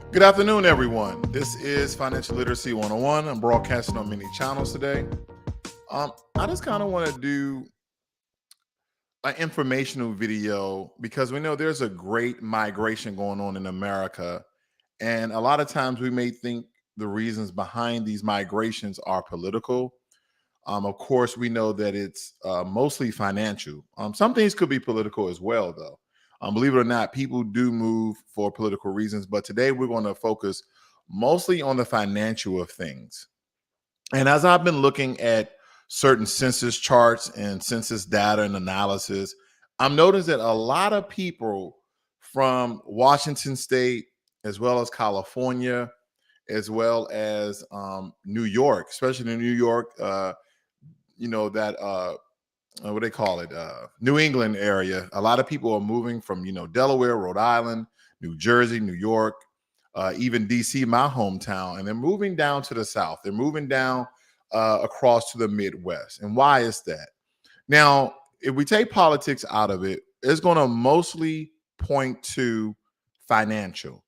Good afternoon, everyone. This is Financial Literacy 101. I'm broadcasting on many channels today. I just kind of want to do an informational video because we know there's a great migration going on in America. And a lot of times we may think the reasons behind these migrations are political. Of course, we know that it's mostly financial. Some things could be political as well, though. Believe it or not, people do move for political reasons. But today we're going to focus mostly on the financial of things. And as I've been looking at certain census charts and census data and analysis, I'm noticing that a lot of people from Washington State, as well as California, as well as New York, especially in New York, that what they call it, New England area. A lot of people are moving from Delaware, Rhode Island, New Jersey, New York, even DC, my hometown, and they're moving down to the South. They're moving down across to the Midwest. And why is that? Now, if we take politics out of it, it's going to mostly point to financial.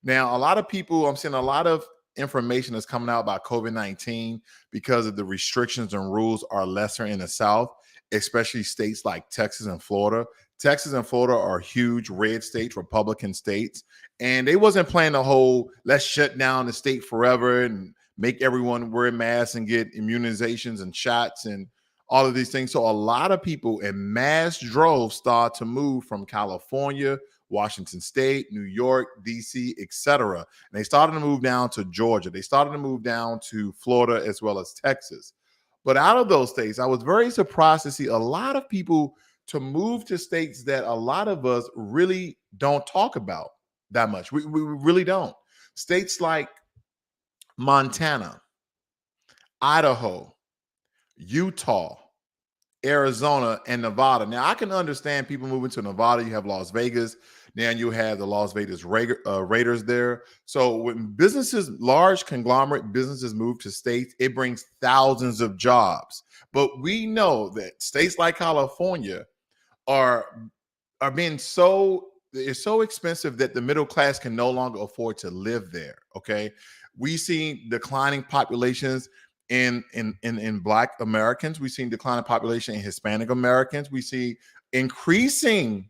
Now, a lot of people, I'm seeing a lot of information that's coming out about COVID-19 because of the restrictions and rules are lesser in the South, especially states like Texas and Florida. Texas and Florida are huge red states, Republican states, and they wasn't playing the whole let's shut down the state forever and make everyone wear masks and get immunizations and shots and all of these things. So a lot of people in mass droves start to move from California, Washington State, New York, DC, etc. And they started to move down to Georgia. They started to move down to Florida as well as Texas. But out of those states, I was very surprised to see a lot of people to move to states that a lot of us really don't talk about that much. We really don't. States like Montana, Idaho, Utah, Arizona, and Nevada. Now, I can understand people moving to Nevada. You have Las Vegas. Now you have the Las Vegas Raiders there. So when businesses, large conglomerate businesses move to states, it brings thousands of jobs. But we know that states like California are being it's so expensive that the middle class can no longer afford to live there. Okay. We see declining populations in Black Americans. We've seen declining population in Hispanic Americans. We see increasing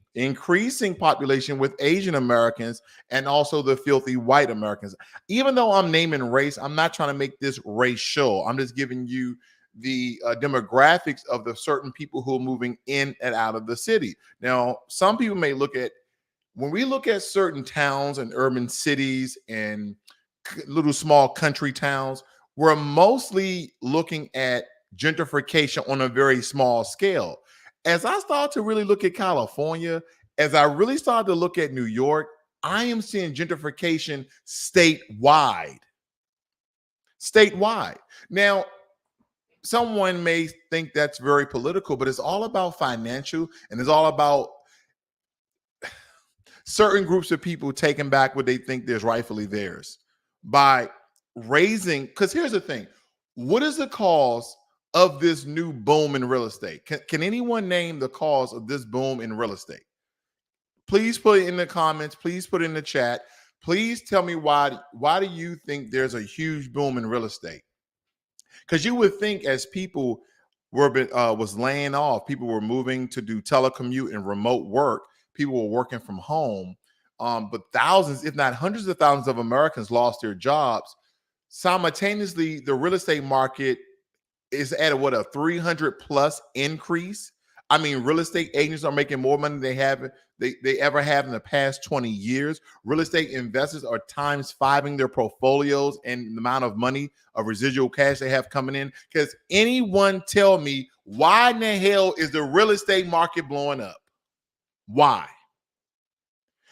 population with Asian Americans and also the filthy white Americans. Even though I'm naming race, I'm not trying to make this racial. I'm just giving you the demographics of the certain people who are moving in and out of the city. Now, some people may look at when we look at certain towns and urban cities and little small country towns, we're mostly looking at gentrification on a very small scale. As I start to really look at California, as I really start to look at New York, I am seeing gentrification statewide. Statewide. Now, someone may think that's very political, but it's all about financial and it's all about certain groups of people taking back what they think is rightfully theirs by raising. Because here's the thing, what is the cause of this new boom in real estate? Can anyone name the cause of this boom in real estate? Please put it in the comments. Please put it in the chat. Please tell me why do you think there's a huge boom in real estate? Because you would think as people was laying off, people were moving to do telecommute and remote work, people were working from home, but thousands, if not hundreds of thousands of Americans lost their jobs. Simultaneously, the real estate market is at a 300 plus increase. I mean, real estate agents are making more money they ever have in the past 20 years. Real estate investors are times fiving their portfolios and the amount of money of residual cash they have coming in. Because anyone tell me why in the hell is the real estate market blowing up? Why?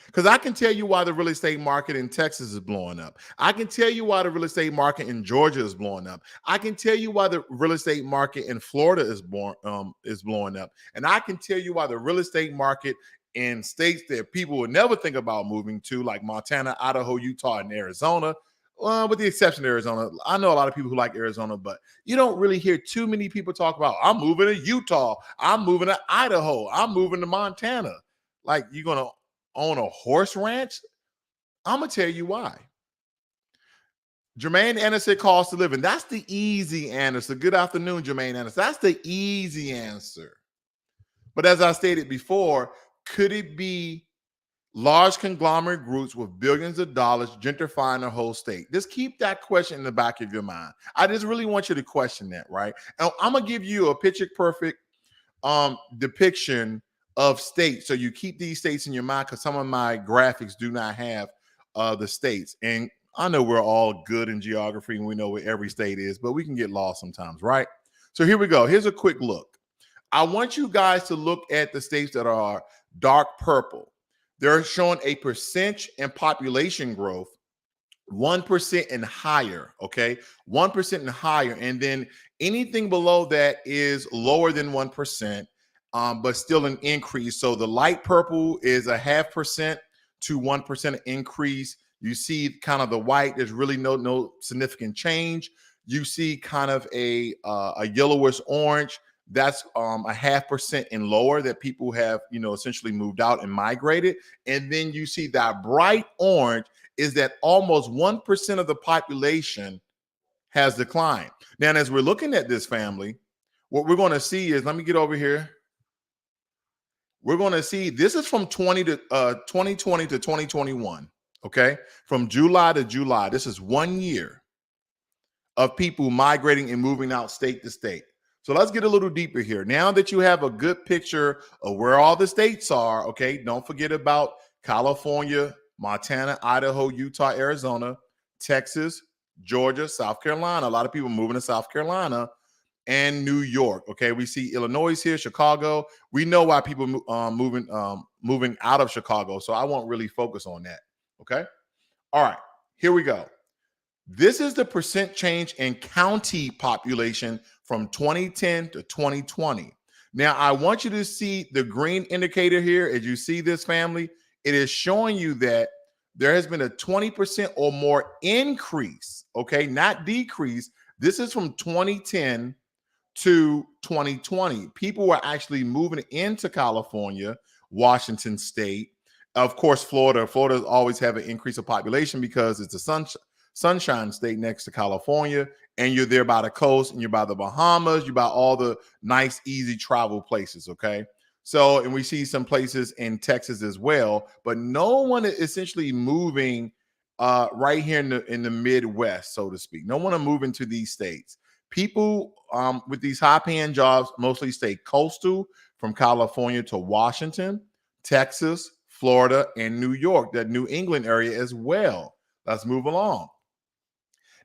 Because I can tell you why the real estate market in Texas is blowing up. I can tell you why the real estate market in Georgia is blowing up. I can tell you why the real estate market in Florida is blowing up. And I can tell you why the real estate market in states that people would never think about moving to, like Montana, Idaho, Utah, and Arizona, with the exception of Arizona. I know a lot of people who like Arizona, but you don't really hear too many people talk about, I'm moving to Utah, I'm moving to Idaho, I'm moving to Montana. Like, you're going to own a horse ranch? I'm going to tell you why. Jermaine Anderson, cost of living. That's the easy answer. Good afternoon, Jermaine Anderson. That's the easy answer. But as I stated before, could it be large conglomerate groups with billions of dollars gentrifying the whole state? Just keep that question in the back of your mind. I just really want you to question that, right? And I'm gonna give you a picture perfect depiction of states. So you keep these states in your mind because some of my graphics do not have the states. And I know we're all good in geography and we know where every state is, but we can get lost sometimes, right? So here we go. Here's a quick look. I want you guys to look at the states that are dark purple. They're showing a percentage in population growth 1% and higher, okay? 1% and higher. And then anything below that is lower than 1%, but still an increase. So the light purple is a 0.5% to 1% increase. You see kind of the white, there's really no significant change. You see kind of a yellowish orange. That's a 0.5% and lower that people have, essentially moved out and migrated. And then you see that bright orange is that almost 1% of the population has declined. Now, as we're looking at this family, what we're going to see is, let me get over here. We're going to see this is from 2020 to 2021, okay? From July to July. This is 1 year of people migrating and moving out state to state. So let's get a little deeper here. Now that you have a good picture of where all the states are, okay, don't forget about California, Montana, Idaho, Utah, Arizona, Texas, Georgia, South Carolina. A lot of people moving to South Carolina and New York. Okay, we see Illinois here, Chicago. We know why people moving out of Chicago, so I won't really focus on that. Okay, all right, here we go. This is the percent change in county population from 2010 to 2020. Now, I want you to see the green indicator here. As you see this family, it is showing you that there has been a 20% or more increase, okay, not decrease. This is from 2010 to 2020. People were actually moving into California, Washington State, of course, Florida. Florida always have an increase of population because it's a sunshine state next to California, and you're there by the coast, and you're by the Bahamas, you're by all the nice, easy travel places, okay? So, and we see some places in Texas as well, but no one is essentially moving right here in the Midwest, so to speak. No one are moving to these states. People with these high-paying jobs mostly stay coastal from California to Washington, Texas, Florida, and New York, that New England area as well. Let's move along.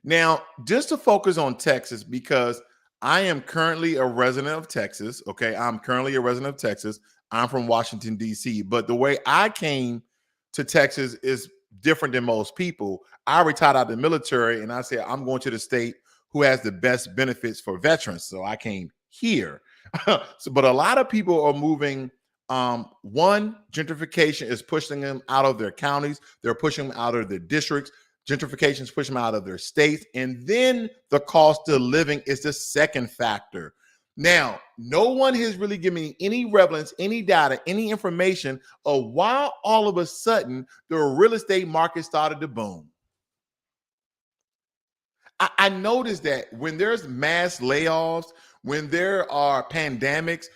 Now, just to focus on Texas, because I am currently a resident of Texas. Okay, I'm currently a resident of Texas. I'm from Washington, D.C. But the way I came to Texas is different than most people. I retired out of the military, and I said, I'm going to the state who has the best benefits for veterans. So I came here. But a lot of people are moving. One, gentrification is pushing them out of their counties. They're pushing them out of their districts. Gentrification is pushing them out of their states. And then the cost of living is the second factor. Now, no one has really given me any relevance, any data, any information of why all of a sudden the real estate market started to boom. I noticed that when there's mass layoffs, when there are pandemics,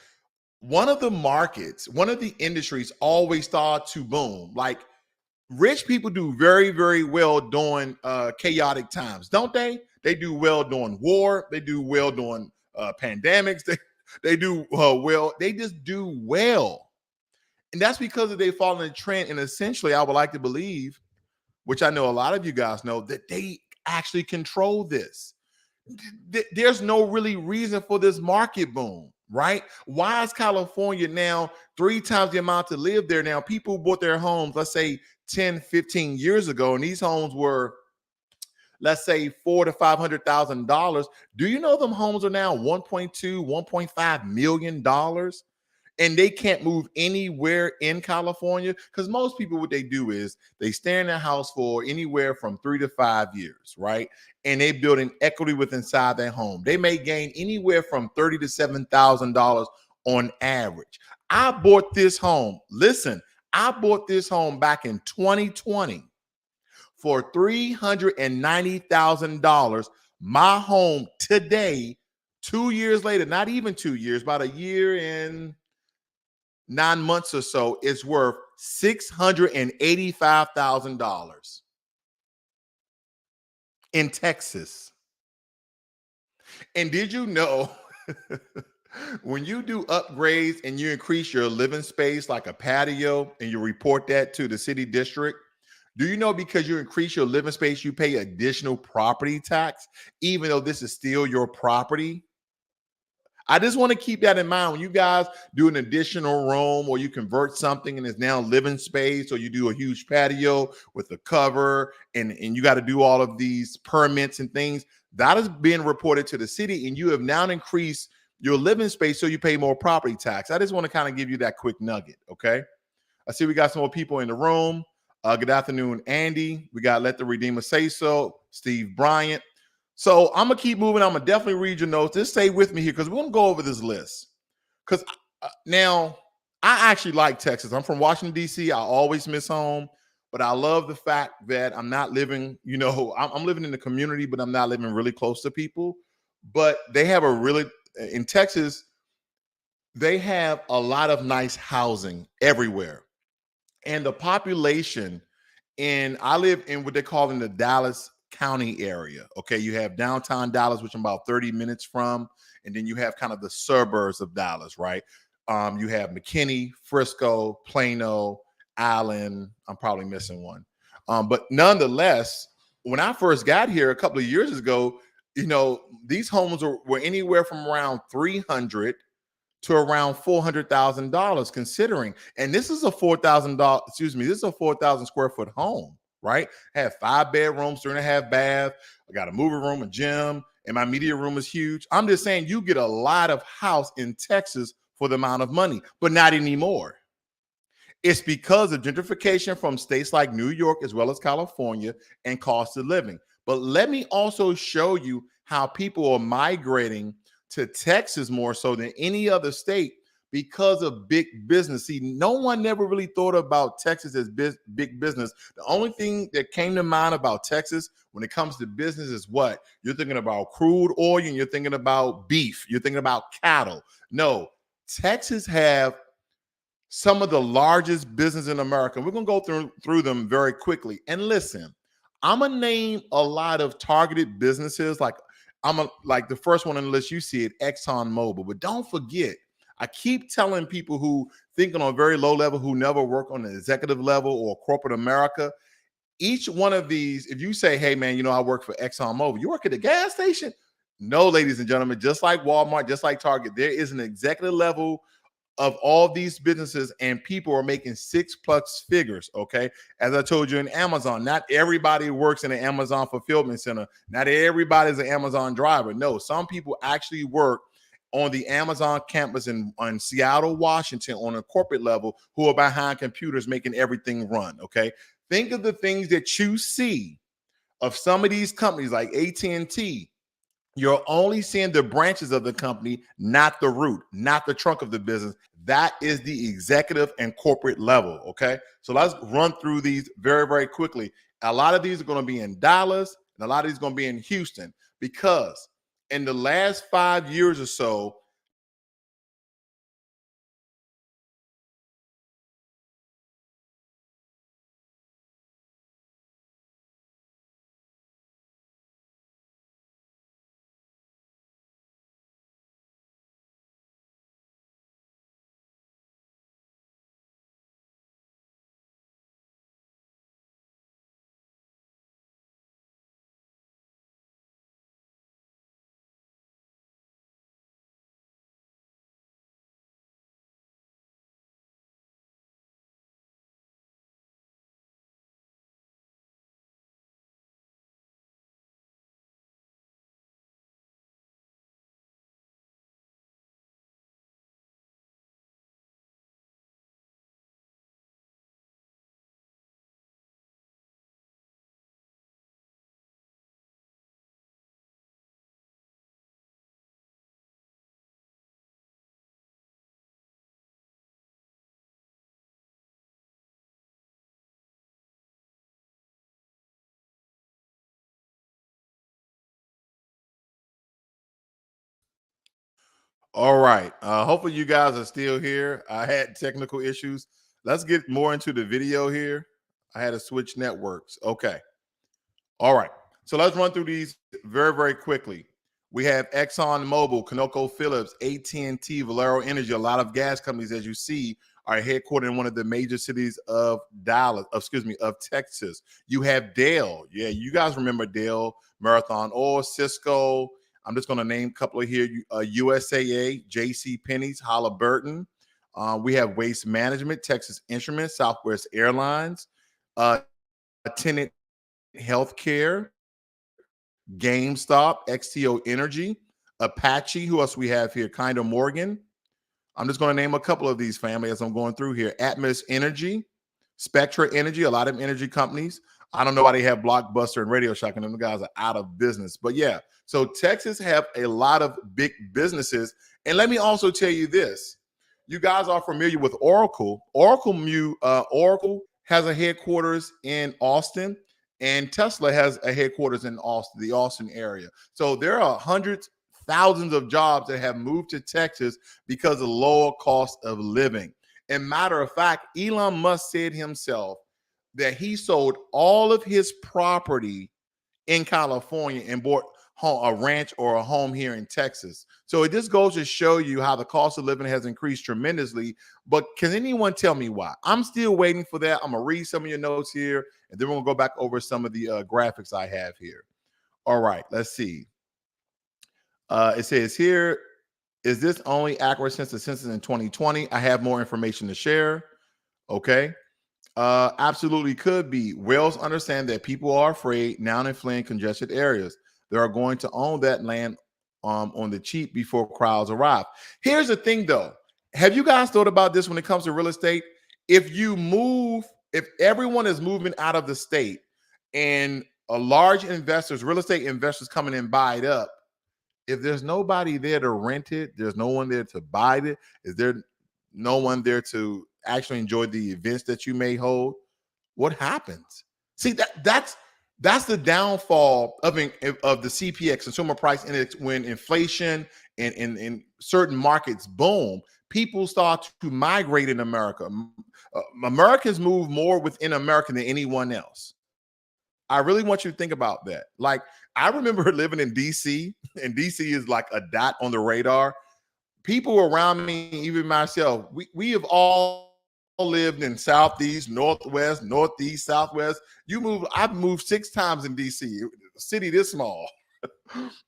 one of the markets, one of the industries always start to boom. Like rich people do very, very well during chaotic times, don't they? They do well during war. They do well during pandemics. They do well. They just do well. And that's because they fall in a trend. And essentially, I would like to believe, which I know a lot of you guys know, that they actually control this. There's no really reason for this market boom, right? Why is California now 3 times the amount to live there now? People bought their homes, let's say 10, 15 years ago, and these homes were, let's say, $400,000 to $500,000. Do you know them homes are now 1.2, $1.5 million? And they can't move anywhere in California because most people, what they do is they stay in their house for anywhere from 3 to 5 years, right? And they build an equity with inside their home. They may gain anywhere from $30,000 to $7,000 on average. I bought this home. Listen, I bought this home back in 2020 for $390,000. My home today, 2 years later, not even 2 years, about a year and 9 months or so, is worth $685,000 in Texas. And did you know when you do upgrades and you increase your living space like a patio and you report that to the city district, do you know because you increase your living space, you pay additional property tax, even though this is still your property? I just want to keep that in mind when you guys do an additional room or you convert something and it's now living space, or you do a huge patio with a cover and you got to do all of these permits and things. That is being reported to the city, and you have now increased your living space, so you pay more property tax. I just want to kind of give you that quick nugget. Okay. I see we got some more people in the room. Good afternoon, Andy. We got Let the Redeemer Say So, Steve Bryant. So I'm gonna keep moving. I'm gonna definitely read your notes. Just stay with me here because we're gonna go over this list. Because now I actually like Texas. I'm from Washington D.C. I always miss home, but I love the fact that I'm not living. I'm living in the community, but I'm not living really close to people. But they have a really in Texas. They have a lot of nice housing everywhere, and the population I live in what they call in the Dallas County area. Okay, you have downtown Dallas, which I'm about 30 minutes from, and then you have kind of the suburbs of Dallas, right? You have McKinney, Frisco, Plano, Allen. I'm probably missing one, but nonetheless, when I first got here a couple of years ago, these homes were anywhere from around 300 to around $400,000 considering. And this is a $4,000, excuse me, this is a 4,000 square foot home, right? I have 5 bedrooms, 3.5 bath. I got a movie room, a gym, and my media room is huge. I'm just saying you get a lot of house in Texas for the amount of money, but not anymore. It's because of gentrification from states like New York as well as California and cost of living. But let me also show you how people are migrating to Texas more so than any other state because of big business. See, no one never really thought about Texas as big business. The only thing that came to mind about Texas when it comes to business is what? You're thinking about crude oil and you're thinking about beef. You're thinking about cattle. No, Texas have some of the largest business in America. We're going to go through them very quickly. And listen, I'm going to name a lot of targeted businesses. Like the first one on the list, you see it, Exxon Mobil. But don't forget, I keep telling people who think on a very low level, who never work on the executive level or corporate America, each one of these, if you say, hey, man, I work for Exxon Mobil, you work at the gas station? No, ladies and gentlemen, just like Walmart, just like Target, there is an executive level of all these businesses, and people are making 6+ figures. Okay. As I told you in Amazon, not everybody works in an Amazon fulfillment center. Not everybody's an Amazon driver. No, some people actually work on the Amazon campus on Seattle, Washington, on a corporate level, who are behind computers making everything run. Okay. Think of the things that you see of some of these companies like AT&T. You're only seeing the branches of the company, not the root, not the trunk of the business. That is the executive and corporate level. Okay. So let's run through these very, very quickly. A lot of these are going to be in Dallas, and a lot of these are going to be in Houston, because in the last 5 years or so, All right. Hopefully you guys are still here. I had technical issues. Let's get more into the video here. I had to switch networks. Okay. All right. So let's run through these very, very quickly. We have Exxon Mobil, ConocoPhillips, AT&T, Valero Energy. A lot of gas companies, as you see, are headquartered in one of the major cities of of Texas. You have Dell. Yeah, you guys remember Dell, Marathon Oil, Cisco. I'm just going to name a couple of here. USAA, JC Penney's, Halliburton. We have Waste Management, Texas Instruments, Southwest Airlines, Tenet Healthcare, GameStop, XTO Energy, Apache. Who else we have here? Kinder Morgan. I'm just going to name a couple of these, family, as I'm going through here. Atmos Energy, Spectra Energy, a lot of energy companies. I don't know why they have Blockbuster and Radio Shack, and them guys are out of business. But yeah, so Texas have a lot of big businesses. And let me also tell you this. You guys are familiar with Oracle. Oracle has a headquarters in Austin, and Tesla has a headquarters in Austin, the Austin area. So there are hundreds, thousands of jobs that have moved to Texas because of lower cost of living. And matter of fact, Elon Musk said himself that he sold all of his property in California and bought a ranch or a home here in Texas. So it just goes to show you how the cost of living has increased tremendously. But can anyone tell me why? I'm still waiting for that. I'm going to read some of your notes here, and then we're going to go back over some of the graphics I have here. All right, let's see. It says here, is this only accurate since the census in 2020? I have more information to share. Okay. Absolutely could be. Whales understand that people are afraid now and fleeing congested areas. They are going to own that land on the cheap before crowds arrive. Here's the thing, though. Have you guys thought about this when it comes to real estate? If everyone is moving out of the state and a large investors, real estate investors coming in buy it up, if there's nobody there to rent it, there's no one there to buy it, is there no one there to actually enjoy the events that you may hold, what happens? See, that's the downfall of the CPX, consumer price index. When inflation and in certain markets boom, people start to migrate in America. Americans move more within America than anyone else. I really want you to think about that. Like, I remember living in DC, and DC is like a dot on the radar. People around me, even myself, we have all lived in Southeast, Northwest, Northeast, Southwest. I've moved 6 times in DC, a city this small.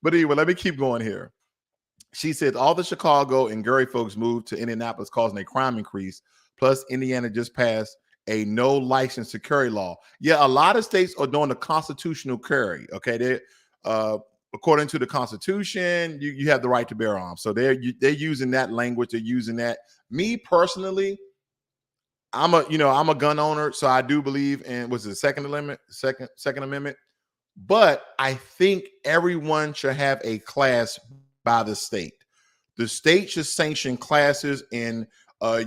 But anyway, let me keep going here. She said all the Chicago and Gary folks moved to Indianapolis, causing a crime increase. Plus, Indiana just passed a no license to carry law. Yeah, a lot of states are doing the constitutional carry. Okay, they according to the Constitution, you have the right to bear arms. So they're using that language. They're using that. Me personally, I'm a gun owner, so I do believe in what's the Second Amendment. But I think everyone should have a class by the state. The state should sanction classes and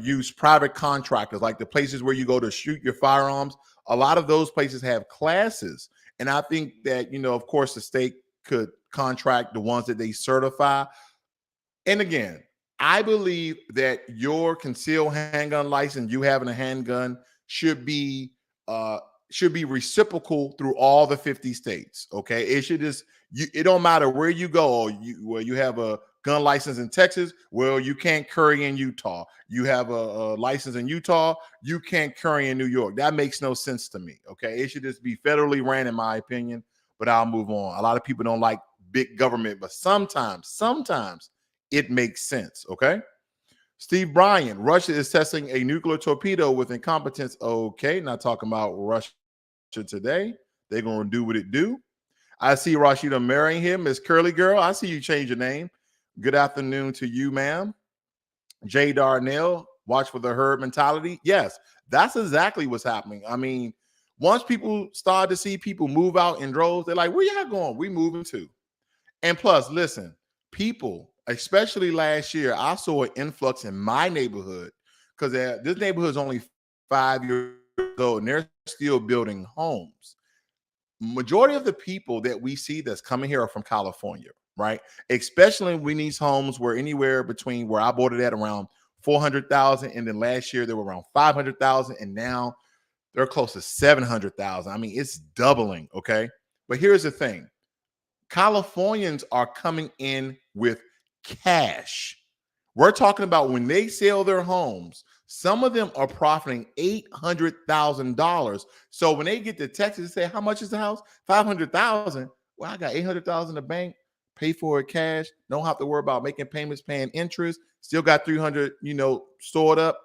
use private contractors, like the places where you go to shoot your firearms. A lot of those places have classes. And I think that, of course, the state could contract the ones that they certify. And again, I believe that your concealed handgun license, you having a handgun, should be reciprocal through all the 50 states. Okay, it should it don't matter where you go. Where you have a gun license in Texas, well, you can't carry in Utah. You have a license in Utah, you can't carry in New York. That makes no sense to me. Okay, it should just be federally ran, in my opinion. But I'll move on. A lot of people don't like big government, but sometimes it makes sense. Okay. Steve Bryan, Russia is testing a nuclear torpedo with incompetence. Okay, not talking about Russia today. They're going to do what it do. I see Rashida marrying him, Miss Curly Girl. I see you change your name. Good afternoon to you, ma'am. Jay Darnell, watch for the herd mentality. Yes, that's exactly what's happening. I mean, once people start to see people move out in droves, they're like, where y'all going? We moving too. And plus, listen, people, especially last year, I saw an influx in my neighborhood because this neighborhood is only 5 years old and they're still building homes. majority of the people that we see that's coming here are from California, right? Especially in these homes where anywhere between where I bought it at around 400,000, and then last year they were around 500,000, and now they're close to 700,000. I mean, it's doubling. Okay, but here's the thing: Californians are coming in with cash. We're talking about when they sell their homes, some of them are profiting $800,000. So when they get to Texas, they say, "How much is the house? 500,000." Well, I got 800,000 in the bank, pay for it cash, don't have to worry about making payments, paying interest, still got 300, stored up.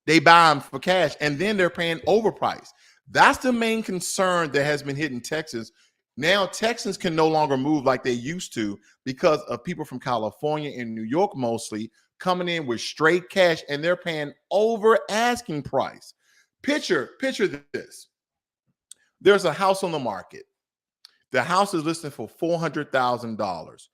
They buy them for cash, and then they're paying overpriced. That's the main concern that has been hitting Texas. Now Texans can no longer move like they used to because of people from California and New York mostly coming in with straight cash, and they're paying over asking price. Picture this. There's a house on the market. The house is listed for $400,000.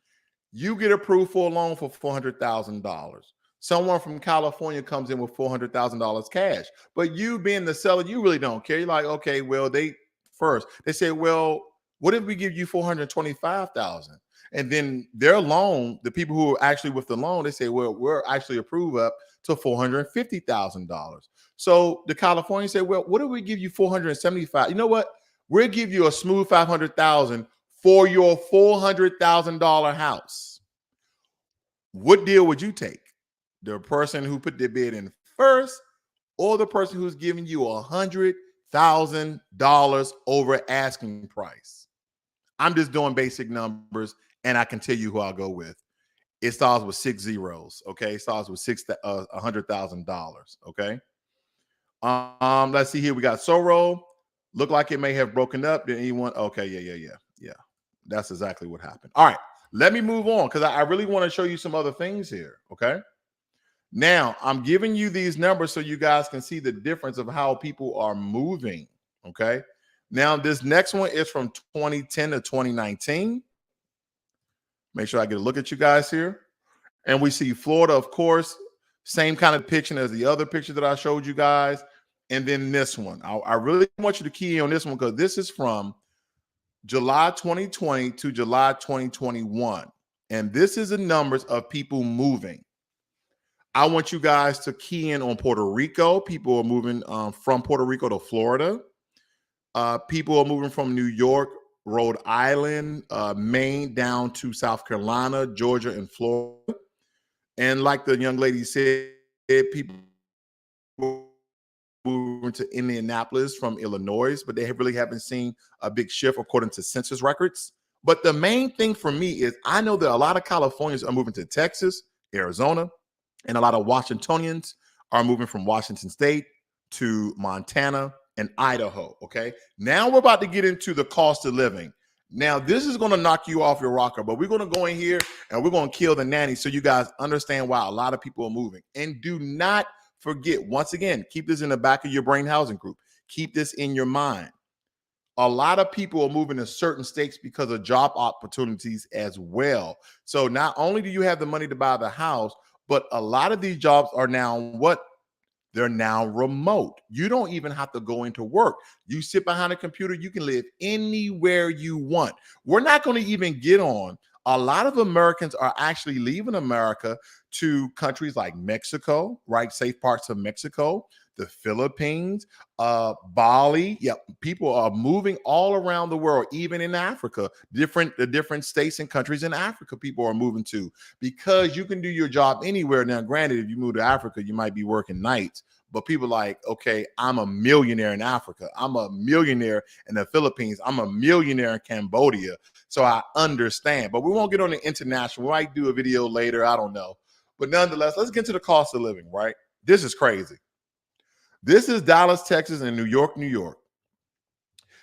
You get approved for a loan for $400,000. Someone from California comes in with $400,000 cash. But you being the seller, you really don't care. You're like, okay, well, they say, well, what if we give you 425,000? And then their loan, the people who are actually with the loan, they say, well, we're actually approved up to $450,000. So the Californians say, well, what if we give you 475? You know what? We'll give you a smooth 500,000 for your $400,000 house. What deal would you take? The person who put the bid in first, or the person who's giving you $100,000 over asking price? I'm just doing basic numbers, and I can tell you who I'll go with. It starts with 6 zeros. Okay, it starts with $100,000. Okay. Let's see here. We got Soro. Look like it may have broken up. Did anyone? Okay, yeah. That's exactly what happened. All right, let me move on because I really want to show you some other things here. Okay. Now I'm giving you these numbers so you guys can see the difference of how people are moving. Okay. Now this next one is from 2010 to 2019. Make sure I get a look at you guys here. And we see Florida, of course, same kind of picture as the other picture that I showed you guys. And then this one, I really want you to key in on this one because this is from July 2020 to July 2021. And this is the numbers of people moving. I want you guys to key in on Puerto Rico. People are moving from Puerto Rico to Florida. People are moving from New York, Rhode Island, Maine, down to South Carolina, Georgia, and Florida. And like the young lady said, people moving to Indianapolis from Illinois, but they really haven't seen a big shift according to census records. But the main thing for me is I know that a lot of Californians are moving to Texas, Arizona, and a lot of Washingtonians are moving from Washington State to Montana and Idaho. Okay. Now we're about to get into the cost of living. Now, this is going to knock you off your rocker, but we're going to go in here and we're going to kill the nanny so you guys understand why a lot of people are moving. And do not forget, once again, keep this in the back of your brain housing group. Keep this in your mind. A lot of people are moving to certain states because of job opportunities as well. So not only do you have the money to buy the house, but a lot of these jobs are now what? They're now remote. You don't even have to go into work. You sit behind a computer. You can live anywhere you want. We're not going to even get on. A lot of Americans are actually leaving America to countries like Mexico, right? Safe parts of Mexico, the Philippines, Bali. Yeah, people are moving all around the world, even in Africa. The different states and countries in Africa, people are moving to because you can do your job anywhere. Now, granted, if you move to Africa, you might be working nights. But people like, okay, I'm a millionaire in Africa. I'm a millionaire in the Philippines. I'm a millionaire in Cambodia. So I understand. But we won't get on the international. We might do a video later. I don't know. But nonetheless, let's get to the cost of living, right? This is crazy. This is Dallas, Texas, and New York, New York.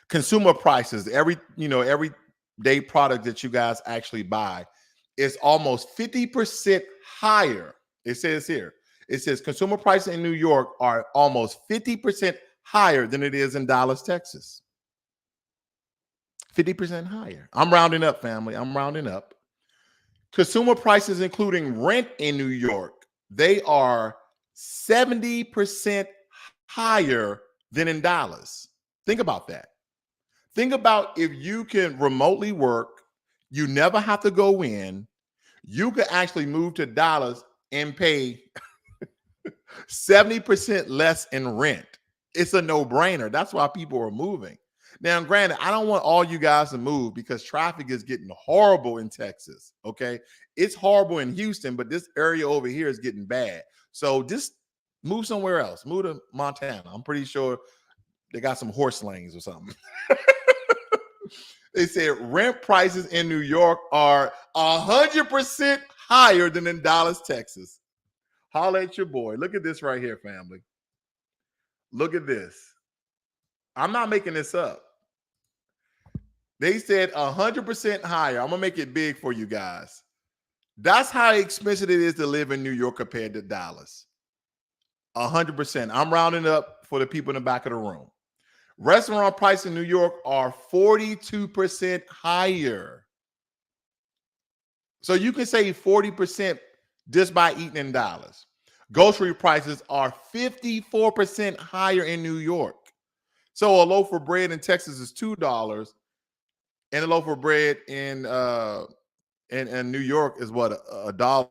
Consumer prices, every day product that you guys actually buy is almost 50% higher. It says here. It says consumer prices in New York are almost 50% higher than it is in Dallas, Texas. 50% higher. I'm rounding up, family. I'm rounding up. Consumer prices, including rent in New York, they are 70% higher than in Dallas. Think about that. Think about if you can remotely work, you never have to go in, you could actually move to Dallas and pay 70% less in rent. It's a no-brainer. That's why people are moving. Now, granted, I don't want all you guys to move because traffic is getting horrible in Texas. Okay. It's horrible in Houston, but this area over here is getting bad. So just move somewhere else. Move to Montana. I'm pretty sure they got some horse lanes or something. They said rent prices in New York are 100% higher than in Dallas, Texas. Holla at your boy. Look at this right here, family. Look at this. I'm not making this up. They said 100% higher. I'm going to make it big for you guys. That's how expensive it is to live in New York compared to Dallas. 100%. I'm rounding up for the people in the back of the room. Restaurant prices in New York are 42% higher. So you can save 40% just by eating in Dallas. Grocery prices are 54% higher in New York. So a loaf of bread in Texas is $2, and a loaf of bread in New York is what, a dollar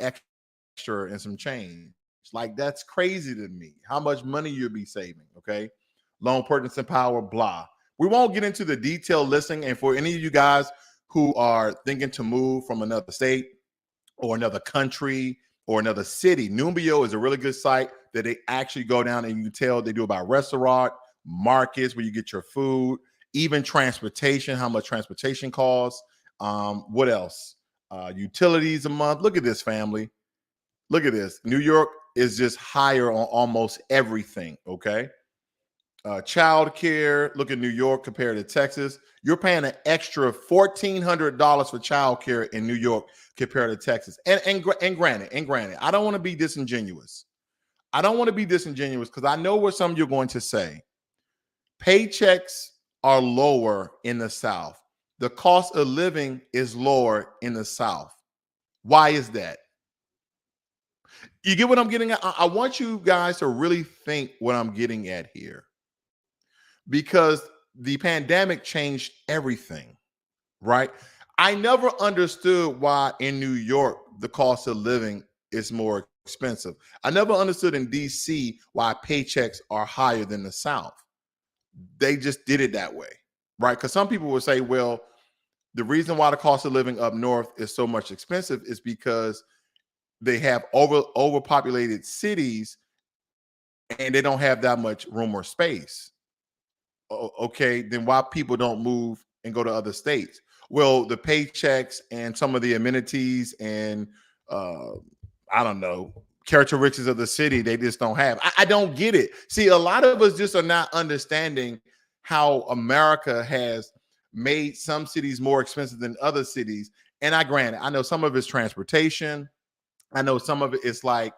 extra and some change. Like, that's crazy to me. How much money you'll be saving? Okay, loan purchasing power, blah. We won't get into the detailed listing. And for any of you guys who are thinking to move from another state or another country or another city, Numbeo is a really good site that they actually go down and you can tell they do about restaurant, markets where you get your food, even transportation, how much transportation costs. What else? Utilities a month. Look at this, family. Look at this. New York is just higher on almost everything. Okay. Child care. Look at New York compared to Texas. You're paying an extra $1,400 for child care in New York compared to Texas. And granted, I don't want to be disingenuous. I don't want to be disingenuous because I know what some of you are going to say. Paychecks are lower in the South. The cost of living is lower in the South. Why is that? You get what I'm getting at? I want you guys to really think what I'm getting at here, because the pandemic changed everything, right? I never understood why in New York the cost of living is more expensive. I never understood in DC why paychecks are higher than the South. They just did it that way, right? Because some people would say, well, the reason why the cost of living up north is so much expensive is because they have overpopulated cities and they don't have that much room or space. Okay, then why people don't move and go to other states? Well, the paychecks and some of the amenities and I don't know, characteristics of the city they just don't have. I don't get it. See, a lot of us just are not understanding how America has made some cities more expensive than other cities. And I know some of it's transportation. I know some of it is like,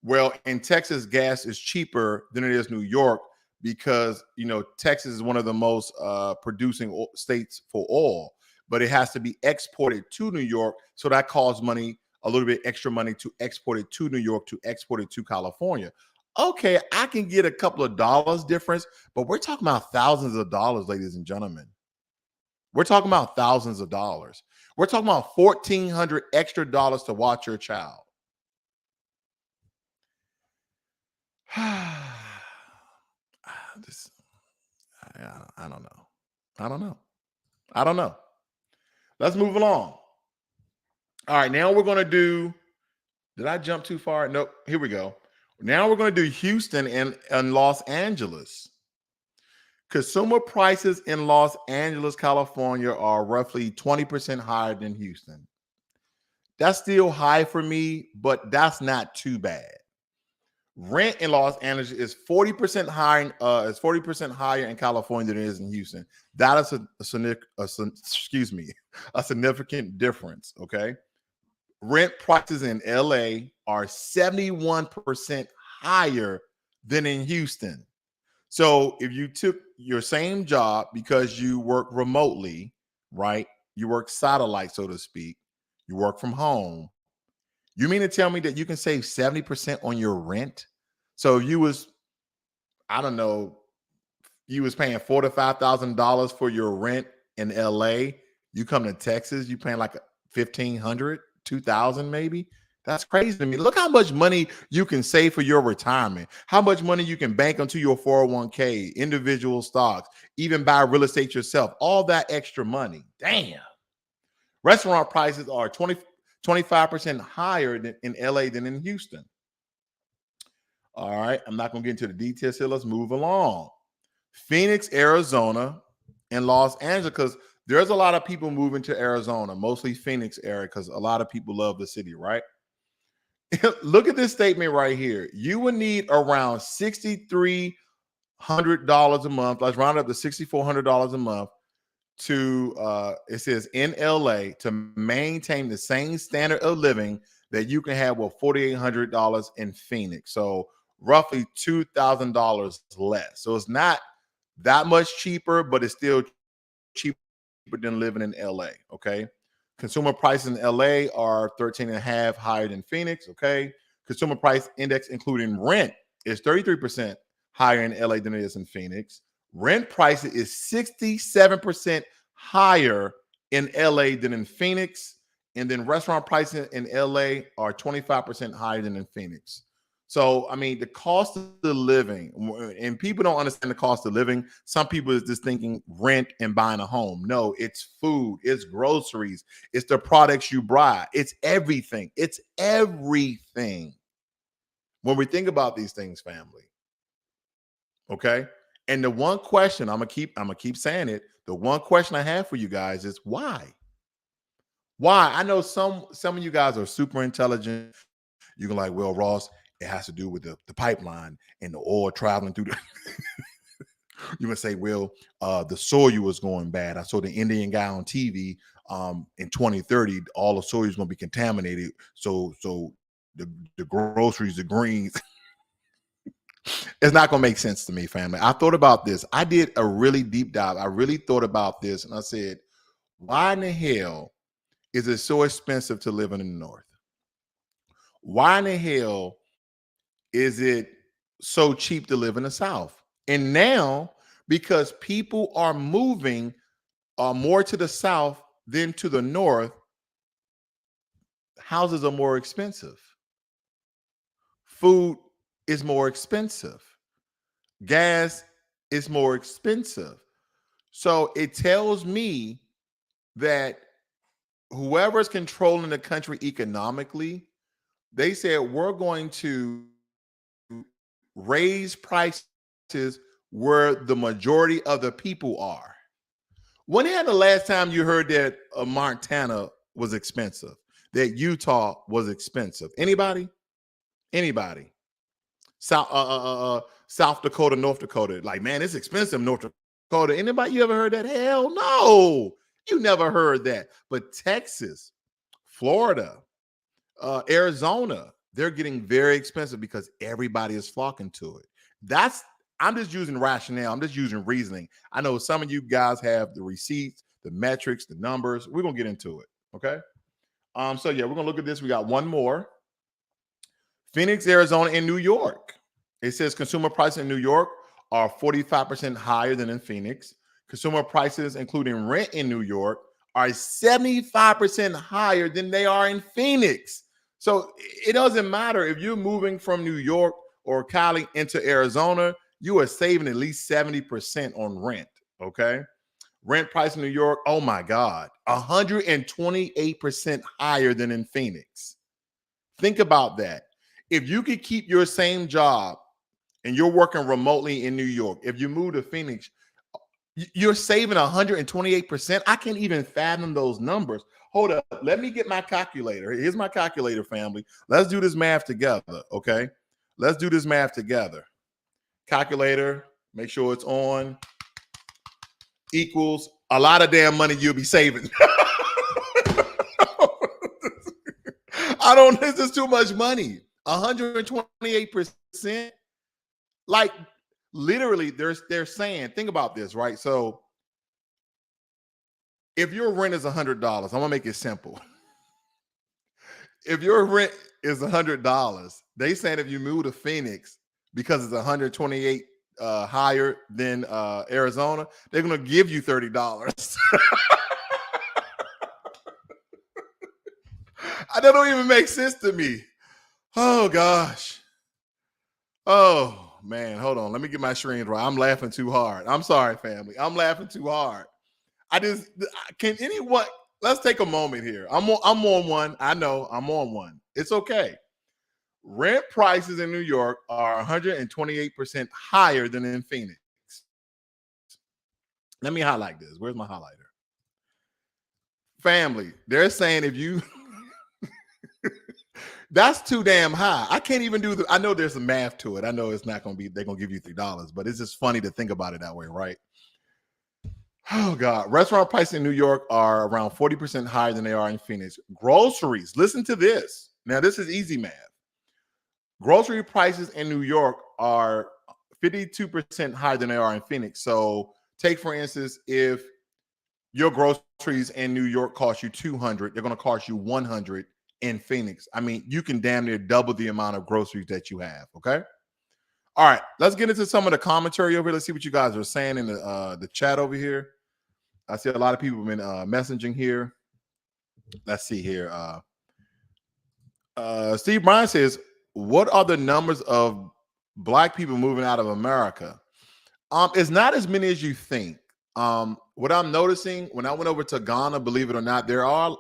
well, in Texas, gas is cheaper than it is New York because, Texas is one of the most producing states for oil, but it has to be exported to New York. So that costs money, a little bit extra money to export it to New York, to export it to California. Okay, I can get a couple of dollars difference, but we're talking about thousands of dollars, ladies and gentlemen. We're talking about thousands of dollars. We're talking about $1,400 extra dollars to watch your child. This, I don't know. I don't know. I don't know. Let's move along. All right, now we're going to do. Did I jump too far? Nope. Here we go. Now we're going to do Houston and Los Angeles. Consumer prices in Los Angeles, California are roughly 20% higher than Houston. That's still high for me, but that's not too bad. Rent in Los Angeles is 40% higher. Is 40% higher in California than it is in Houston. That is a significant difference. Okay, rent prices in LA are 71% higher than in Houston. So if you took your same job because you work remotely, right? You work satellite, so to speak. You work from home. You mean to tell me that you can save 70% on your rent? So if you was, I don't know, You was paying $4,000 to $5,000 for your rent in LA. You come to Texas, you paying like 1,500, 2,000 maybe. That's crazy to me. Look how much money you can save for your retirement. How much money you can bank onto your 401k, individual stocks, even buy real estate yourself. All that extra money. Damn. Restaurant prices are 25% higher in LA than in Houston. All right. I'm not going to get into the details here. Let's move along. Phoenix, Arizona, and Los Angeles, because there's a lot of people moving to Arizona, mostly Phoenix area, because a lot of people love the city, right? Look at this statement right here. You would need around $6,300 a month. Let's round up to $6,400 a month to it says in LA to maintain the same standard of living that you can have with $4,800 in Phoenix. So roughly $2,000 less. So it's not that much cheaper, but it's still cheaper than living in LA. Okay. Consumer prices in LA are 13 and a half higher than Phoenix. Okay. Consumer price index, including rent, is 33% higher in LA than it is in Phoenix. Rent prices is 67% higher in LA than in Phoenix. And then restaurant prices in LA are 25% higher than in Phoenix. So, I mean, the cost of the living, and people don't understand the cost of living. Some people is just thinking rent and buying a home. No, it's food, it's groceries, it's the products you buy, it's everything. It's everything. When we think about these things, family, okay? And the one question I'm gonna keep saying it. The one question I have for you guys is why? Why? I know some of you guys are super intelligent. You can like, well, Ross, it has to do with the pipeline and the oil traveling through the you would say, well, the soil was going bad. I saw the Indian guy on TV in 2030, all the soil is going to be contaminated. So the groceries, the greens, it's not going to make sense to me, family. I thought about this. I did a really deep dive. I really thought about this, and I said, why in the hell is it so expensive to live in the North? Why in the hell is it so cheap to live in the South? And now, because people are moving more to the South than to the North, houses are more expensive. Food is more expensive. Gas is more expensive. So it tells me that whoever's controlling the country economically, they said we're going to raise prices where the majority of the people are. When had the last time you heard that Montana was expensive, that Utah was expensive? Anybody? Anybody? South Dakota, North Dakota. Like, man, it's expensive, North Dakota. Anybody you ever heard that? Hell no. You never heard that. But Texas, Florida, Arizona, they're getting very expensive because everybody is flocking to it. I'm just using rationale. I'm just using reasoning. I know some of you guys have the receipts, the metrics, the numbers. We're gonna get into it. Okay. So yeah, we're gonna look at this. We got one more. Phoenix, Arizona, and New York. It says consumer prices in New York are 45% higher than in Phoenix. Consumer prices, including rent in New York, are 75% higher than they are in Phoenix. So it doesn't matter if you're moving from New York or Cali into Arizona, you are saving at least 70% on rent. Okay. Rent price in New York, oh my God, 128% higher than in Phoenix. Think about that. If you could keep your same job and you're working remotely in New York, if you move to Phoenix, you're saving 128%. I can't even fathom those numbers. Hold up. Let me get my calculator. Here's my calculator, family. Let's do this math together. Okay. Let's do this math together. Calculator, make sure it's on, equals a lot of damn money you'll be saving. I don't, this is too much money. 128%. Like literally, they're saying, think about this, right? So if your rent is $100, I'm gonna make it simple. If your rent is $100, they saying if you move to Phoenix because it's 128 higher than Arizona, they're going to give you $30. That don't even make sense to me. Oh gosh. Oh man, hold on. Let me get my screen right. I'm laughing too hard. I'm sorry, family. I'm laughing too hard. Can anyone? Let's take a moment here. I'm on one. I know I'm on one. It's okay. Rent prices in New York are 128% higher than in Phoenix. Let me highlight this. Where's my highlighter? Family, they're saying if you that's too damn high. I can't even do I know there's some math to it. I know it's not gonna be, they're gonna give you $3, but it's just funny to think about it that way, right? Oh God. Restaurant prices in New York are around 40% higher than they are in Phoenix. Groceries, listen to this. Now, this is easy math. Grocery prices in New York are 52% higher than they are in Phoenix. So take, for instance, if your groceries in New York cost you 200, they're going to cost you 100 in Phoenix. I mean, you can damn near double the amount of groceries that you have. Okay. All right. Let's get into some of the commentary over here. Let's see what you guys are saying in the chat over here. I see a lot of people have been messaging here. Let's see here. Steve Bryan says, what are the numbers of Black people moving out of America? It's not as many as you think. What I'm noticing when I went over to Ghana, believe it or not, there are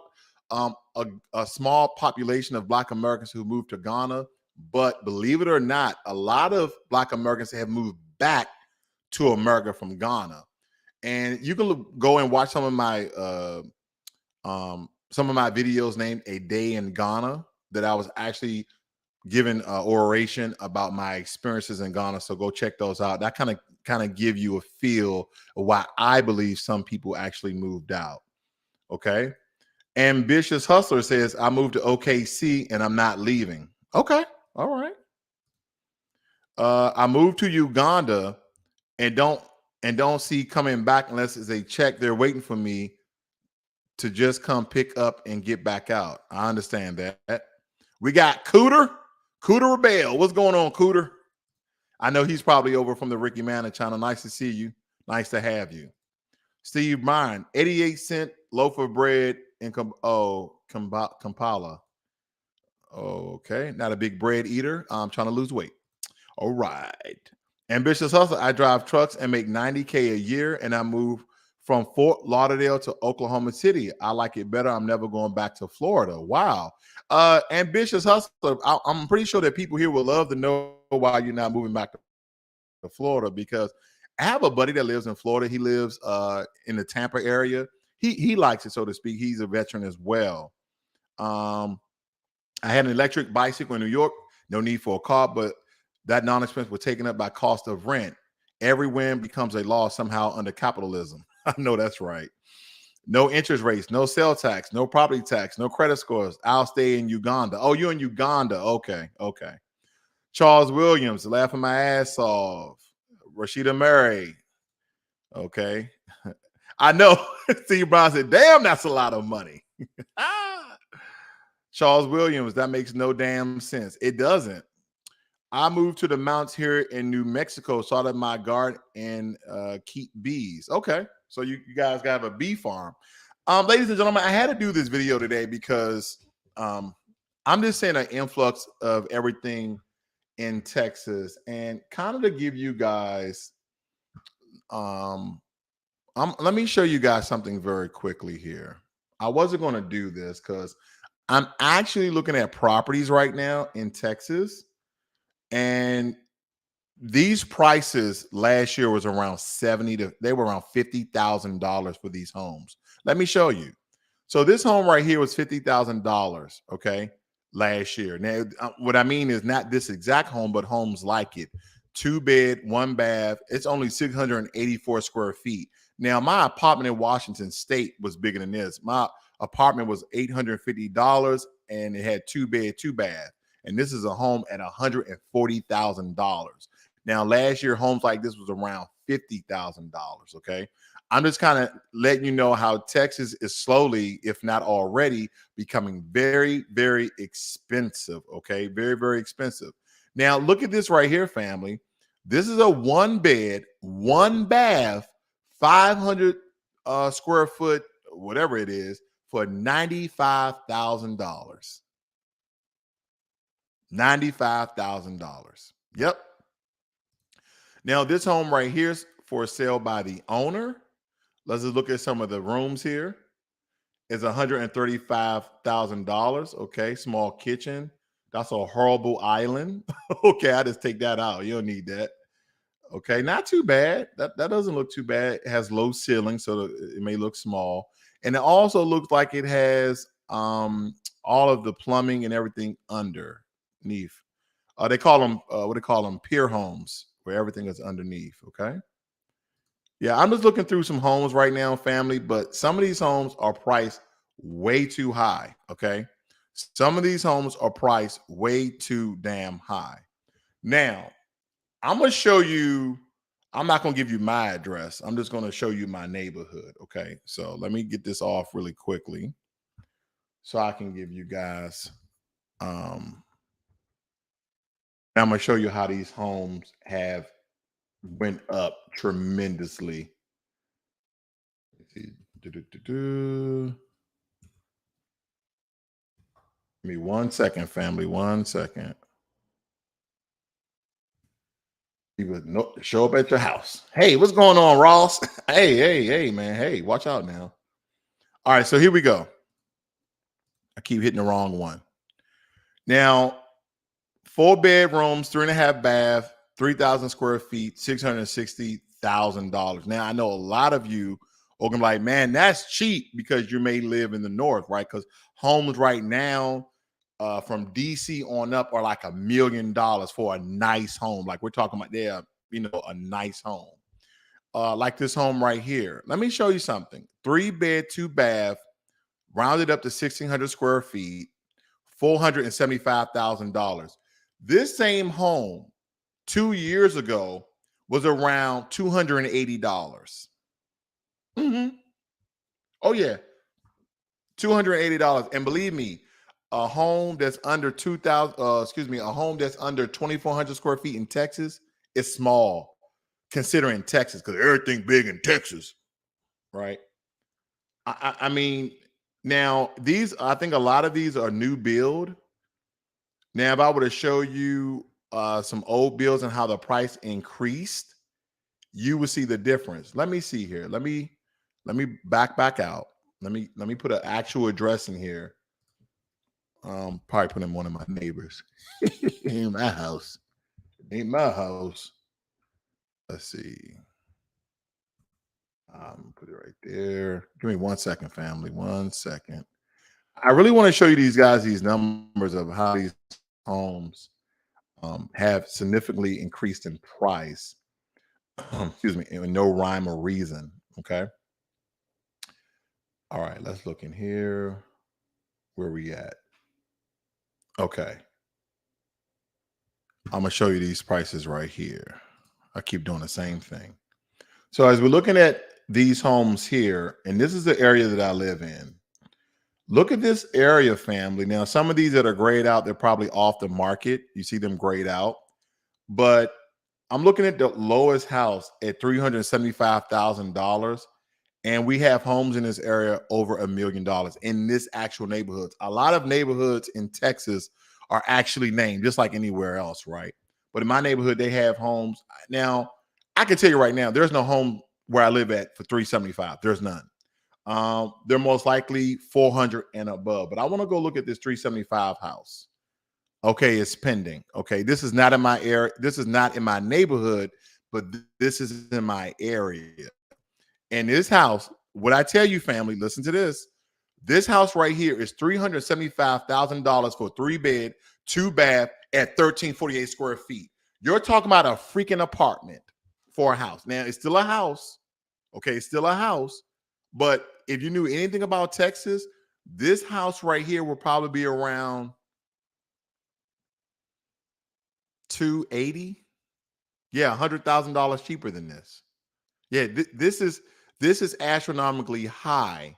a small population of Black Americans who moved to Ghana. But believe it or not, a lot of Black Americans have moved back to America from Ghana. And you can go and watch some of my videos named "A Day in Ghana" that I was actually giving oration about my experiences in Ghana. So go check those out. That kind of give you a feel of why I believe some people actually moved out. Okay. Ambitious Hustler says, I moved to OKC and I'm not leaving. Okay. All right. I moved to Uganda and don't see coming back unless it's a check. They're waiting for me to just come pick up and get back out. I understand that. We got Cooter Rebel. What's going on, Cooter? I know he's probably over from the Ricky Manna channel. Nice to see you. Nice to have you. Steve Bryan, 88-cent loaf of bread in Kampala. Okay, not a big bread eater. I'm trying to lose weight. All right. Ambitious Hustler, I drive trucks and make $90K a year, and I move from Fort Lauderdale to Oklahoma City. I like it better. I'm never going back to Florida. Wow. Ambitious Hustler, I'm pretty sure that people here would love to know why you're not moving back to Florida, because I have a buddy that lives in Florida. He lives in the Tampa area. He likes it, so to speak. He's a veteran as well. I had an electric bicycle in New York. No need for a car, but that non-expense was taken up by cost of rent. Every win becomes a law somehow under capitalism. I know that's right. No interest rates, no sales tax, no property tax, no credit scores. I'll stay in Uganda. Oh, you're in Uganda. Okay. Charles Williams, laughing my ass off. Rashida Murray. Okay. I know. Steve Brown said, damn, that's a lot of money. Charles Williams, that makes no damn sense. It doesn't. I moved to the mountains here in New Mexico, started my garden and keep bees. Okay. So you guys got a bee farm. Ladies and gentlemen, I had to do this video today because I'm just saying an influx of everything in Texas, and kind of to give you guys, let me show you guys something very quickly here. I wasn't going to do this because I'm actually looking at properties right now in Texas, and these prices last year was around they were around $50,000 for these homes. Let me show you. So this home right here was $50,000, okay, last year. Now, what I mean is not this exact home, but homes like it. 2-bed, 1-bath. It's only 684 square feet. Now, my apartment in Washington State was bigger than this. My apartment was $850, and it had 2-bed, 2-bath. And this is a home at $140,000. Now, last year, homes like this was around $50,000, okay? I'm just kind of letting you know how Texas is slowly, if not already, becoming very, very expensive, okay? Very, very expensive. Now, look at this right here, family. This is a one bed, one bath, 500 square foot, whatever it is, for $95,000. $95,000. Yep. Now, this home right here is for sale by the owner. Let's just look at some of the rooms here. It's $135,000. Okay, small kitchen. That's a horrible island. Okay, I just take that out. You don't need that. Okay, not too bad. That doesn't look too bad. It has low ceiling, so it may look small. And it also looks like it has all of the plumbing and everything underneath. They call them what they call them pier homes, where everything is underneath. Okay. Yeah, I'm just looking through some homes right now, family, but some of these homes are priced way too high. Okay. Some of these homes are priced way too damn high. Now, I'm going to show you, I'm not going to give you my address. I'm just going to show you my neighborhood. Okay. So let me get this off really quickly so I can give you guys, I'm going to show you how these homes have went up tremendously. Let's see. Give me 1 second, family. 1 second. He would show up at your house. Hey, what's going on, Ross? Hey, man. Hey, watch out now. All right, so here we go. I keep hitting the wrong one. Now, 4 bedrooms, 3.5 bath, 3,000 square feet, $660,000. Now, I know a lot of you are gonna be like, man, that's cheap because you may live in the north, right? Because homes right now from DC on up are like $1 million for a nice home. Like we're talking about there, a nice home. Like this home right here. Let me show you something. 3 bed, 2 bath, rounded up to 1,600 square feet, $475,000. This same home 2 years ago was around $280. Oh yeah, $280. And believe me, a home that's under 2,000, a home that's under 2,400 square feet in Texas is small, considering Texas, because everything big in Texas, right? I mean, now I think a lot of these are new build. Now, if I were to show you some old builds and how the price increased, you will see the difference. Let me see here. Let me back out. Let me put an actual address in here. Probably put in one of my neighbors. Ain't my house. Ain't my house. Let's see. Put it right there. Give me 1 second, family. 1 second. I really want to show you these guys these numbers of how these homes have significantly increased in price. Excuse me, in no rhyme or reason. Okay. All right, let's look in here. Where we at? Okay. I'm gonna show you these prices right here. I keep doing the same thing. So as we're looking at these homes here, and this is the area that I live in. Look at this area, family. Now, some of these that are grayed out, they're probably off the market. You see them grayed out. But I'm looking at the lowest house at $375,000. And we have homes in this area over $1 million in this actual neighborhoods. A lot of neighborhoods in Texas are actually named just like anywhere else, right? But in my neighborhood, they have homes. Now, I can tell you right now, there's no home where I live at for 375. There's none. They're most likely 400 and above. But I want to go look at this 375 house. Okay, it's pending. Okay, this is not in my area. This is not in my neighborhood, but this is in my area. And this house, what I tell you, family, listen to this. This house right here is $375,000 for 3 bed, 2 bath at 1,348 square feet. You're talking about a freaking apartment for a house. Now, it's still a house. Okay, it's still a house. But if you knew anything about Texas, this house right here will probably be around 280. Yeah, $100,000 cheaper than this. Yeah, this is astronomically high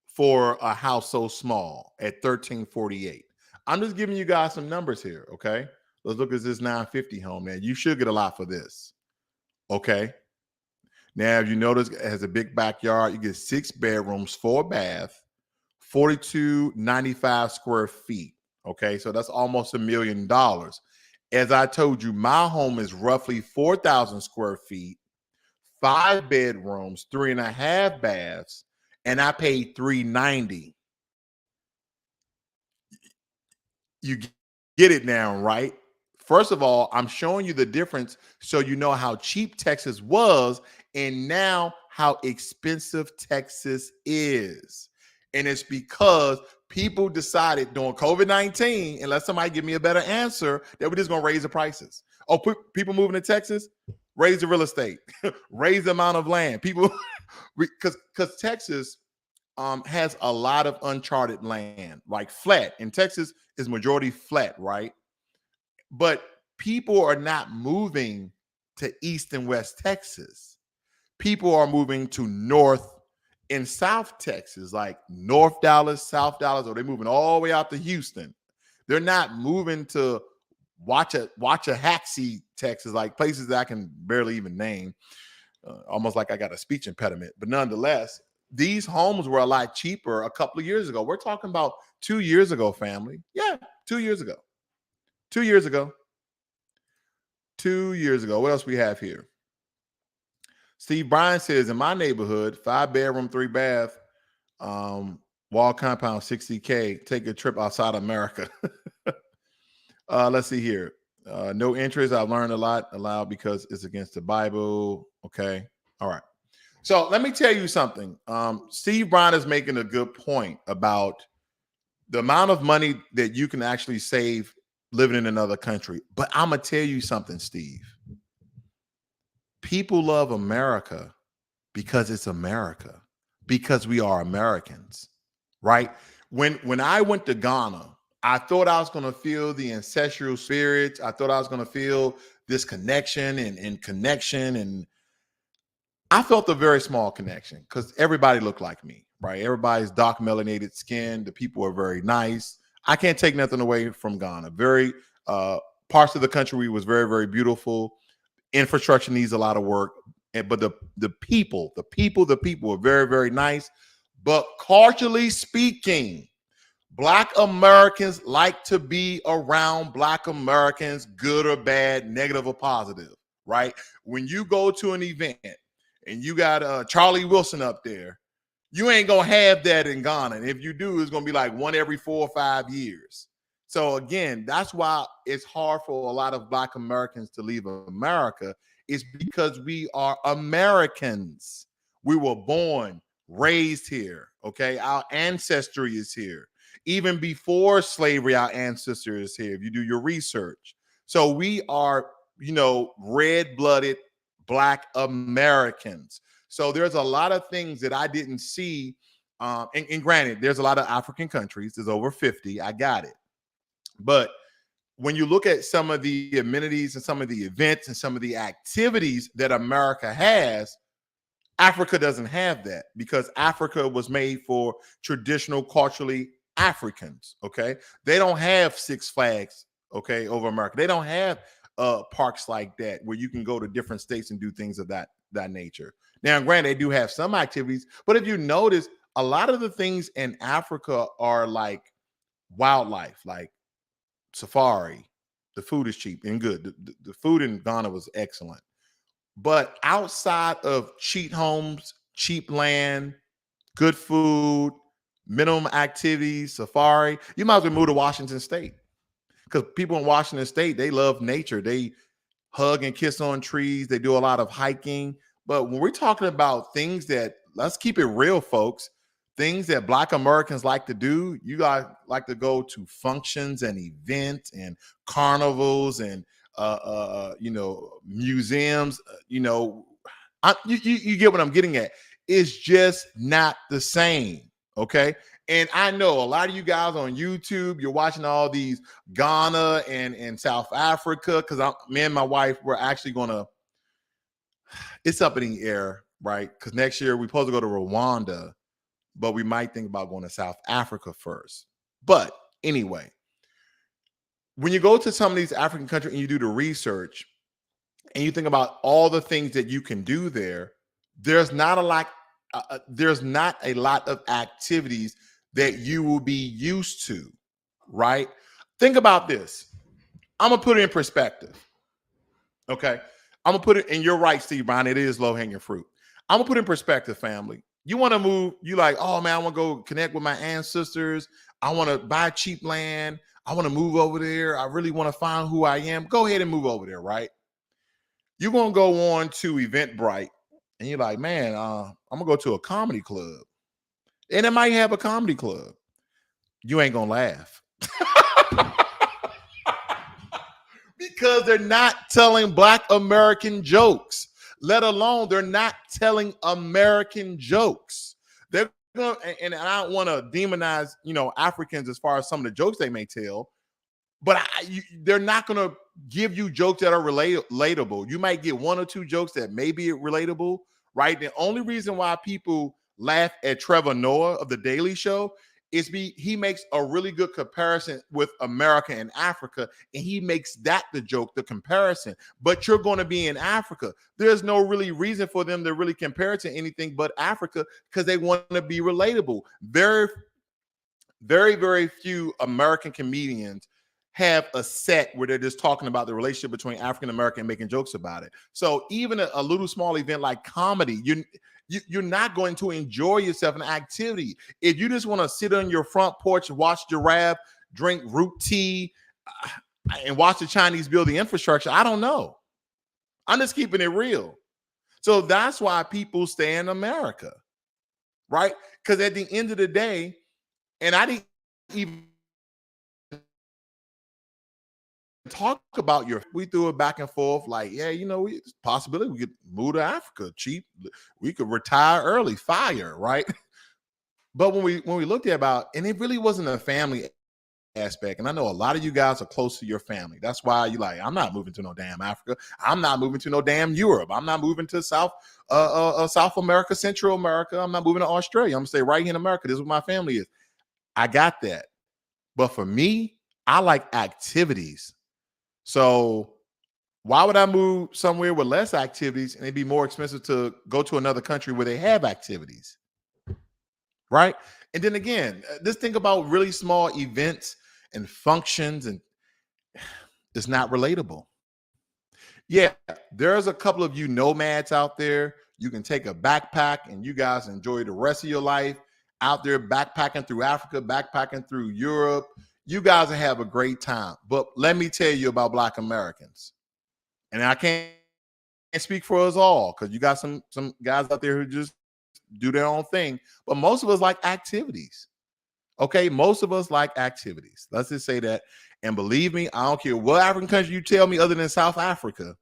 for a house so small at 1,348. I'm just giving you guys some numbers here, okay? Let's look at this 950 home. Now, you should get a lot for this. Okay. Now, if you notice, it has a big backyard. You get 6 bedrooms, 4 bath, 4295 square feet. Okay. So that's almost $1 million. As I told you, my home is roughly 4,000 square feet, 5 bedrooms, 3.5 baths, and I paid $390. You get it now, right? First of all, I'm showing you the difference so you know how cheap Texas was and now how expensive Texas is. And it's because people decided during COVID-19, unless somebody give me a better answer, that we're just going to raise the prices. Oh, people moving to Texas, raise the real estate, raise the amount of land. People, because Texas has a lot of uncharted land, like flat. In Texas is majority flat, right? But people are not moving to East and West Texas. People are moving to North and South Texas, like North Dallas, South Dallas, or they're moving all the way out to Houston. They're not moving to Waxahachie, Texas, like places that I can barely even name. Almost like I got a speech impediment. But nonetheless, these homes were a lot cheaper a couple of years ago. We're talking about 2 years ago, family. Yeah, 2 years ago. 2 years ago. 2 years ago. What else we have here? Steve Bryan says, in my neighborhood, 5 bedroom, 3 bath, wall compound, 60K. Take a trip outside America. Let's see here. No interest. I've learned a lot allowed because it's against the Bible. Okay. All right. So let me tell you something. Steve Bryan is making a good point about the amount of money that you can actually save living in another country. But I'm going to tell you something, Steve. People love America because it's America, because we are Americans, right? When I went to Ghana, I thought I was going to feel the ancestral spirits. I thought I was going to feel this connection and connection. And I felt a very small connection because everybody looked like me, right? Everybody's dark melanated skin. The people are very nice. I can't take nothing away from Ghana. Very parts of the country was very, very beautiful. Infrastructure needs a lot of work. But the people are very, very nice. But culturally speaking, Black Americans like to be around Black Americans, good or bad, negative or positive, right? When you go to an event and you got Charlie Wilson up there, you ain't going to have that in Ghana. And if you do, it's going to be like one every 4 or 5 years. So again, that's why it's hard for a lot of Black Americans to leave America. It's because we are Americans. We were born, raised here, okay? Our ancestry is here. Even before slavery, our ancestors here, if you do your research. So we are, red-blooded Black Americans. So there's a lot of things that I didn't see. And granted, there's a lot of African countries. There's over 50. I got it. But when you look at some of the amenities and some of the events and some of the activities that America has, Africa doesn't have that because Africa was made for traditional, culturally Africans. Okay. They don't have Six Flags, okay, over America. They don't have parks like that where you can go to different states and do things of that nature. Now, granted, they do have some activities, but if you notice, a lot of the things in Africa are like wildlife, like safari. The food is cheap and good. The food in Ghana was excellent. But outside of cheap homes, cheap land, good food, minimum activities, safari, you might as well move to Washington State. Because people in Washington State, they love nature. They hug and kiss on trees. They do a lot of hiking. But when we're talking about things that, let's keep it real, folks, things that Black Americans like to do, you guys like to go to functions and events and carnivals and museums. You get what I'm getting at. It's just not the same. Okay. And I know a lot of you guys on YouTube, you're watching all these Ghana and South Africa, because me and my wife, we're actually going to, it's up in the air, right? Because next year we're supposed to go to Rwanda, but we might think about going to South Africa first. But anyway, when you go to some of these African countries and you do the research and you think about all the things that you can do there, there's not a lot. There's not a lot of activities that you will be used to, right? Think about this. I'm gonna put it in perspective. Okay. I'm gonna put it, and you're right, Steve Brown. It is low-hanging fruit. I'm gonna put it in perspective, family. You want to move, you like, oh man, I want to go connect with my ancestors. I want to buy cheap land. I want to move over there. I really want to find who I am. Go ahead and move over there, right? You're gonna go on to Eventbrite, and you're like, man, I'm gonna go to a comedy club. And it might have a comedy club. You ain't gonna laugh. Because they're not telling Black American jokes, let alone they're not telling American jokes. They're gonna, and I don't want to demonize, Africans as far as some of the jokes they may tell, but they're not going to give you jokes that are relatable. You might get one or two jokes that may be relatable, right? The only reason why people laugh at Trevor Noah of The Daily Show is he makes a really good comparison with America and Africa, and he makes that the joke, the comparison. But you're going to be in Africa. There's no really reason for them to really compare it to anything but Africa because they want to be relatable. Very, very, very few American comedians have a set where they're just talking about the relationship between African American and making jokes about it. So even a little small event like comedy, you're not going to enjoy yourself in activity. If you just want to sit on your front porch, watch giraffe, drink root tea, and watch the Chinese build the infrastructure, I don't know. I'm just keeping it real. So that's why people stay in America, right? Because at the end of the day, and I didn't even talk about we threw it back and forth like, yeah, possibility we could move to Africa cheap, we could retire early, fire, right? But when we looked at and it really wasn't a family aspect, and I know a lot of you guys are close to your family. That's why you like, I'm not moving to no damn Africa. I'm not moving to no damn Europe. I'm not moving to South America, Central America. I'm not moving to Australia. I'm gonna stay right here in America. This is what my family is. I got that. But for me, I like activities. So why would I move somewhere with less activities and it'd be more expensive to go to another country where they have activities? Right. And then again, just think about really small events and functions, and it's not relatable. Yeah, there's a couple of you nomads out there. You can take a backpack and you guys enjoy the rest of your life out there backpacking through Africa, backpacking through Europe. You guys will have a great time. But let me tell you about Black Americans. And I can't speak for us all because you got some guys out there who just do their own thing. But most of us like activities. Okay, most of us like activities. Let's just say that. And believe me, I don't care what African country you tell me other than South Africa.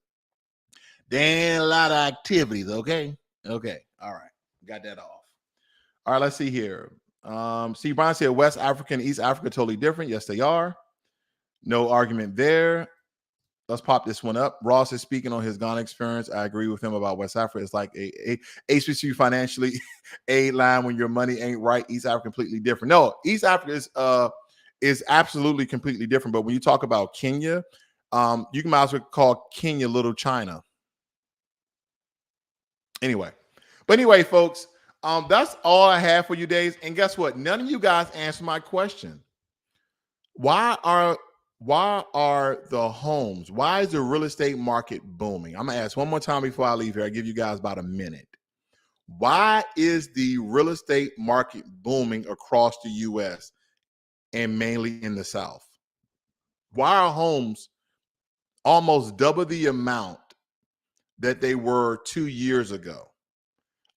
There ain't a lot of activities, okay? Okay, all right. Got that off. All right, let's see here. Steve Brown said West Africa and East Africa totally different. Yes, they are. No argument there. Let's pop this one up. Ross is speaking on his Ghana experience. I agree with him about West Africa. It's like a HBCU financially aid line when your money ain't right. East Africa completely different. No, East Africa is absolutely completely different. But when you talk about Kenya, you can might as well call Kenya Little China. Anyway, folks, that's all I have for you days. And guess what? None of you guys answered my question. Why are the homes? Why is the real estate market booming? I'm gonna ask one more time before I leave here. I give you guys about a minute. Why is the real estate market booming across the U.S. and mainly in the South? Why are homes almost double the amount that they were 2 years ago?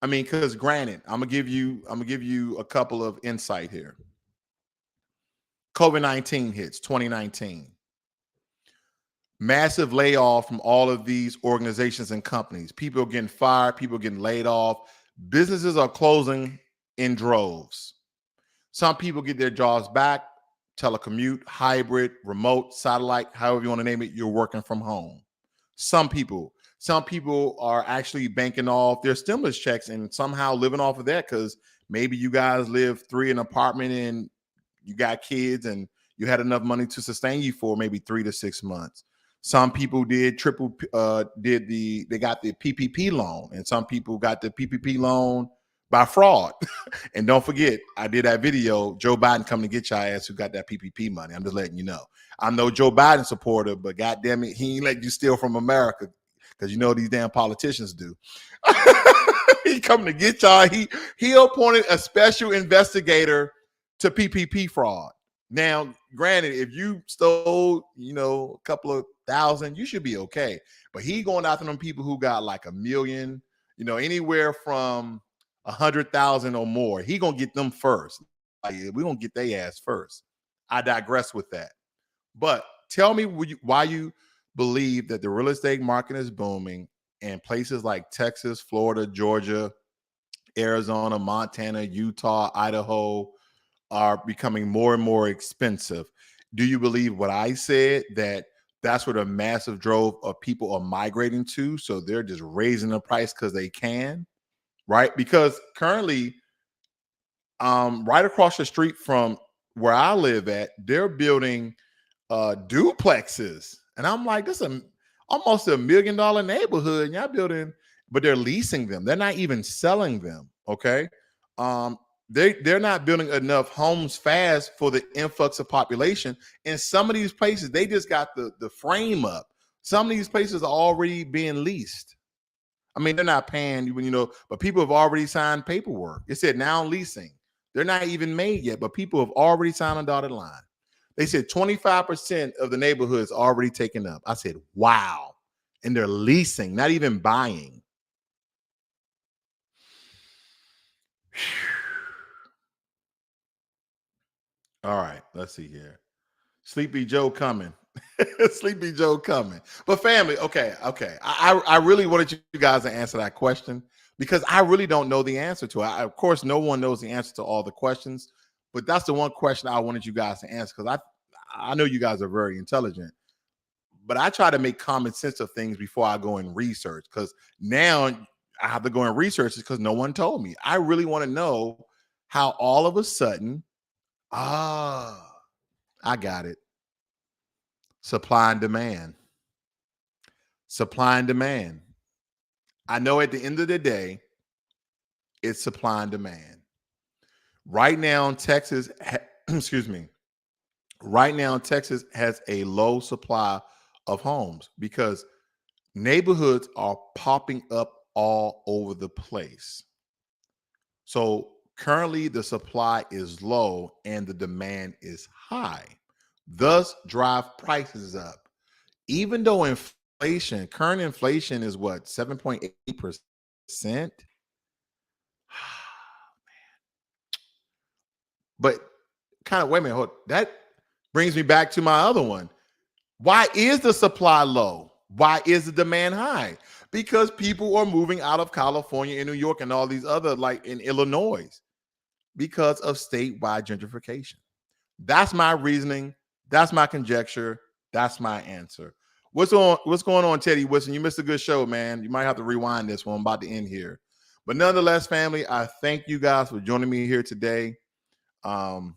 I mean, because granted, I'm gonna give you a couple of insight here. COVID-19 hits 2019. Massive layoff from all of these organizations and companies. People are getting fired, people are getting laid off. Businesses are closing in droves. Some people get their jobs back, telecommute, hybrid, remote, satellite, however you want to name it, you're working from home. Some people are actually banking off their stimulus checks and somehow living off of that because maybe you guys live 3 in an apartment and you got kids and You had enough money to sustain you for maybe 3 to 6 months. Some people did they got the PPP loan, and some people got the PPP loan by fraud. And don't forget, I did that video, Joe Biden coming to get your ass who got that PPP money. I'm just letting you know. I'm no Joe Biden supporter, but God damn it, he ain't let you steal from America, because you know these damn politicians do. He coming to get y'all. He appointed a special investigator to PPP fraud. Now, granted, if you stole, a couple of thousand, you should be okay. But he going after them people who got like a million, anywhere from 100,000 or more. He gonna get them first. Like, we gonna get their ass first. I digress with that. But tell me why you believe that the real estate market is booming and places like Texas, Florida, Georgia, Arizona, Montana, Utah, Idaho are becoming more and more expensive. Do you believe what I said, that that's where the massive drove of people are migrating to? So they're just raising the price because they can, right? Because currently, right across the street from where I live at, they're building duplexes. And I'm like, this is almost $1 million neighborhood, and y'all building, but they're leasing them. They're not even selling them. Okay. They're not building enough homes fast for the influx of population. In some of these places, they just got the frame up. Some of these places are already being leased. I mean, they're not paying, but people have already signed paperwork. It said now leasing. They're not even made yet, but people have already signed a dotted line. They said 25% of the neighborhood's already taken up. I said, wow. And they're leasing, not even buying. All right, let's see here. Sleepy Joe coming. Sleepy Joe coming. But family, okay. I really wanted you guys to answer that question, because I really don't know the answer to it. Of course, no one knows the answer to all the questions, but that's the one question I wanted you guys to answer, because I know you guys are very intelligent, but I try to make common sense of things before I go and research, because now I have to go and research it because no one told me. I really want to know how all of a sudden, I got it. Supply and demand. Supply and demand. I know at the end of the day, it's supply and demand. Right now, Texas, excuse me. Right now, Texas has a low supply of homes because neighborhoods are popping up all over the place. So currently the supply is low and the demand is high, thus drive prices up. Even though current inflation is what, 7.8%? But kind of, wait a minute, hold, that brings me back to my other one. Why is the supply low? Why is the demand high? Because people are moving out of California and New York and all these other, like in Illinois, because of statewide gentrification. That's my reasoning. That's my conjecture. That's my answer. What's going on, Teddy Wilson? You missed a good show, man. You might have to rewind this one. I'm about to end here. But nonetheless, family, I thank you guys for joining me here today. Wow.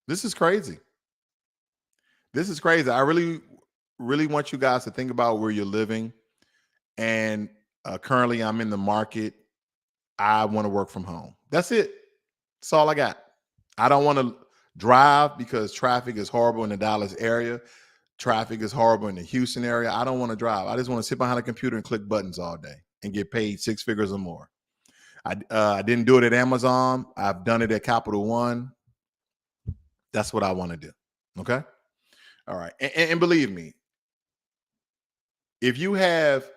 This is crazy. This is crazy. I really, really want you guys to think about where you're living. And currently, I'm in the market. I want to work from home. That's it. That's all I got. I don't want to drive because traffic is horrible in the Dallas area. Traffic is horrible in the Houston area. I don't want to drive. I just want to sit behind a computer and click buttons all day and get paid 6 figures or more. I didn't do it at Amazon. I've done it at Capital One. That's what I want to do. Okay. All right. And believe me, if you have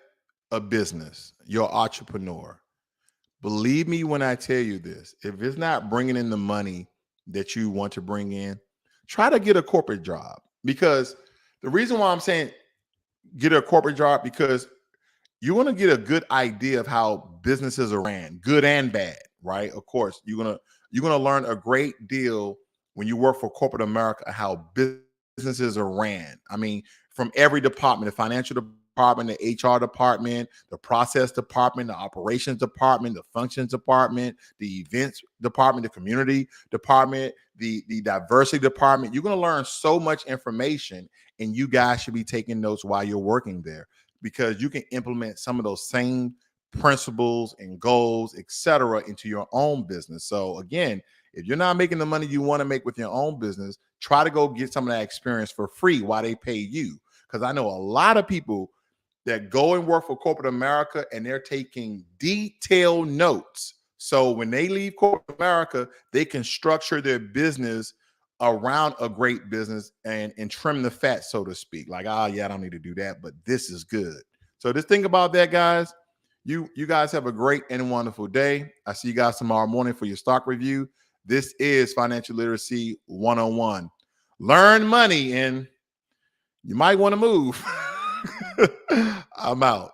a business, you're an entrepreneur, believe me when I tell you this, if it's not bringing in the money that you want to bring in, try to get a corporate job. Because the reason why I'm saying get a corporate job, because you want to get a good idea of how businesses are ran, good and bad, right? Of course, you're gonna learn a great deal when you work for corporate America, how businesses are ran. I mean, from every department, the financial department, the HR department, the process department, the operations department, the functions department, the events department, the community department, the diversity department. You're going to learn so much information, and you guys should be taking notes while you're working there, because you can implement some of those same principles and goals, etc., into your own business. So again, if you're not making the money you want to make with your own business, try to go get some of that experience for free while they pay you. Because I know a lot of people that go and work for corporate America and they're taking detailed notes. So when they leave corporate America, they can structure their business around a great business and trim the fat, so to speak. Like, yeah, I don't need to do that, but this is good. So just think about that, guys. You guys have a great and wonderful day. I see you guys tomorrow morning for your stock review. This is Financial Literacy 101. Learn money, and you might want to move. I'm out.